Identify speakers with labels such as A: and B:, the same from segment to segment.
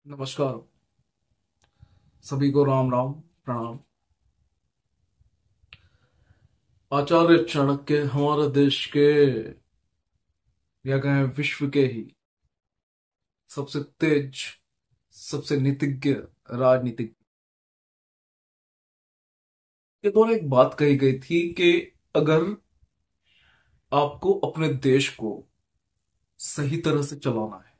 A: नमस्कार। सभी को राम राम प्रणाम। आचार्य चाणक्य हमारे देश के या कहें विश्व के ही सबसे तेज, सबसे नीतिज्ञ राजनीतिक के द्वारा एक बात कही गई थी कि अगर आपको अपने देश को सही तरह से चलाना है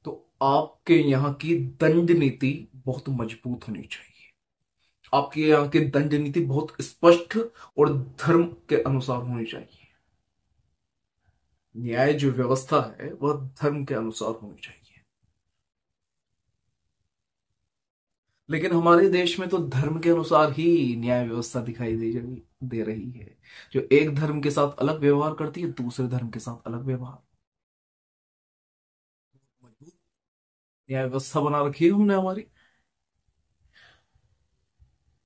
A: तो आपके यहाँ की दंड नीति बहुत मजबूत होनी चाहिए। आपके यहाँ की दंड नीति बहुत स्पष्ट और धर्म के अनुसार होनी चाहिए। न्याय जो व्यवस्था है वह धर्म के अनुसार होनी चाहिए। लेकिन हमारे देश में तो धर्म के अनुसार ही न्याय व्यवस्था दिखाई दे रही है। जो एक धर्म के साथ अलग व्यवहार करती है, दूसरे धर्म के साथ अलग व्यवहार। मजबूत न्याय व्यवस्था बना रखी है हमने हमारी।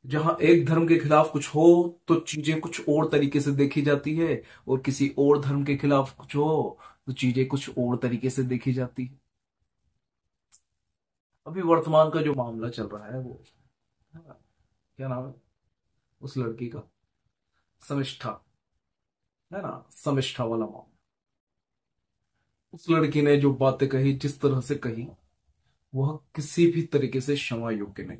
A: जहां एक धर्म के खिलाफ कुछ हो तो चीजें कुछ और तरीके से देखी जाती है, और किसी और धर्म के खिलाफ कुछ हो तो चीजें कुछ और तरीके से देखी जाती है। अभी वर्तमान का जो मामला चल रहा है वो है ना, क्या नाम है उस लड़की का? समिष्ठा, है ना? समिष्ठा वाला मामला। उस लड़की ने जो बातें कही, जिस तरह से कही, वह किसी भी तरीके से क्षमा योग्य नहीं।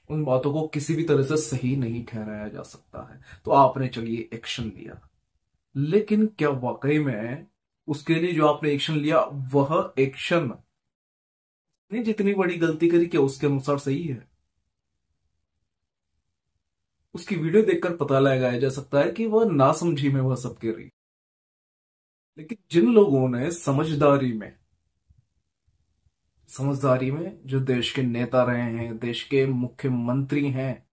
A: उन बातों को किसी भी तरह से सही नहीं ठहराया जा सकता है। तो आपने चलिए एक्शन लिया, लेकिन क्या वाकई में उसके लिए जो आपने एक्शन लिया वह एक्शन ने जितनी बड़ी गलती करी क्या उसके अनुसार सही है? उसकी वीडियो देखकर पता लगाया जा सकता है कि वह नासमझी में वह सब कर रही। लेकिन जिन लोगों ने समझदारी में जो देश के नेता रहे हैं, देश के मुख्यमंत्री हैं,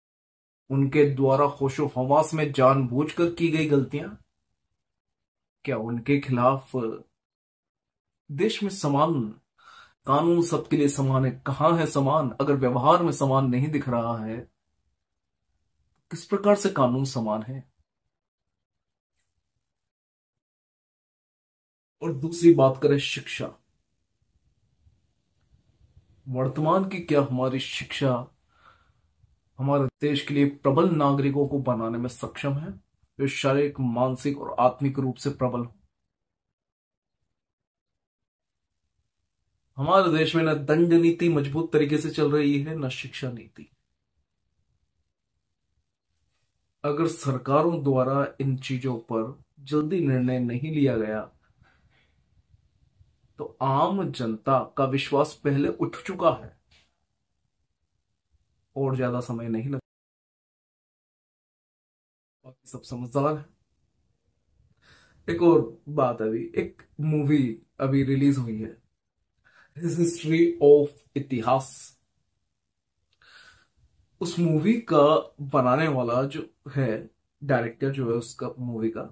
A: उनके द्वारा होशो हवास में जानबूझकर की गई गलतियां, क्या उनके खिलाफ देश में समान कानून सबके लिए समान है? कहाँ है समान? अगर व्यवहार में समान नहीं दिख रहा है, किस प्रकार से कानून समान है? और दूसरी बात करें शिक्षा। वर्तमान की क्या हमारी शिक्षा हमारे देश के लिए प्रबल नागरिकों को बनाने में सक्षम है, जो शारीरिक, मानसिक और आत्मिक रूप से प्रबल हो? हमारे देश में न दंड नीति मजबूत तरीके से चल रही है, न शिक्षा नीति। अगर सरकारों द्वारा इन चीजों पर जल्दी निर्णय नहीं लिया गया तो आम जनता का विश्वास पहले उठ चुका है, और ज्यादा समय नहीं लगता। बाकी सब समझदार है। एक और बात, अभी एक मूवी अभी रिलीज हुई है, हिस्ट्री ऑफ इतिहास। उस मूवी का बनाने वाला जो है, डायरेक्टर जो है उसका मूवी का,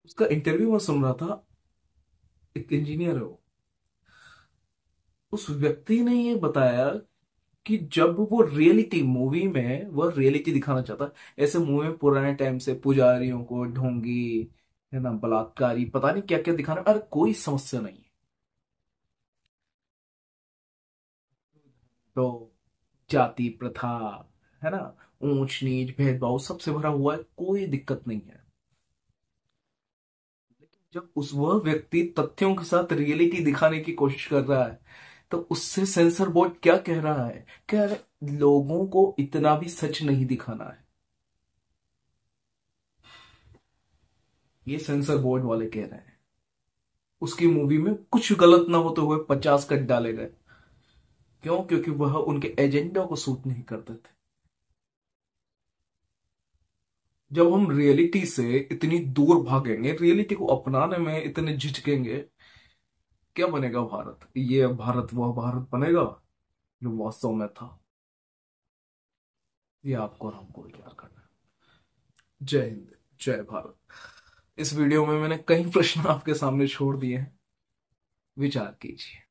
A: उसका इंटरव्यू मैं सुन रहा था। एक इंजीनियर है वो। उस व्यक्ति ने ये बताया कि जब वो रियलिटी मूवी में वह रियलिटी दिखाना चाहता है, ऐसे मूवी में पुराने टाइम से पुजारियों को ढोंगी, है ना, बलात्कारी, पता नहीं क्या क्या दिखाना, अरे कोई समस्या नहीं है। तो जाति प्रथा, है ना, ऊंच नीच भेदभाव सबसे भरा हुआ है, कोई दिक्कत नहीं है। लेकिन जब उस वह व्यक्ति तथ्यों के साथ रियलिटी दिखाने की कोशिश कर रहा है, तो उससे सेंसर बोर्ड क्या कह रहा है? कह रहे लोगों को इतना भी सच नहीं दिखाना है। ये सेंसर बोर्ड वाले कह रहे हैं। उसकी मूवी में कुछ गलत ना होते हुए 50 कट डाले गए। क्यों? क्योंकि वह उनके एजेंडा को सूट नहीं करते थे। जब हम रियलिटी से इतनी दूर भागेंगे, रियलिटी को अपनाने में इतने झिझकेंगे, क्या बनेगा भारत? ये भारत वह भारत बनेगा जो वास्तव में था? ये आपको और हमको विचार करना है। जय हिंद, जय भारत। इस वीडियो में मैंने कई प्रश्न आपके सामने छोड़ दिए हैं, विचार कीजिए।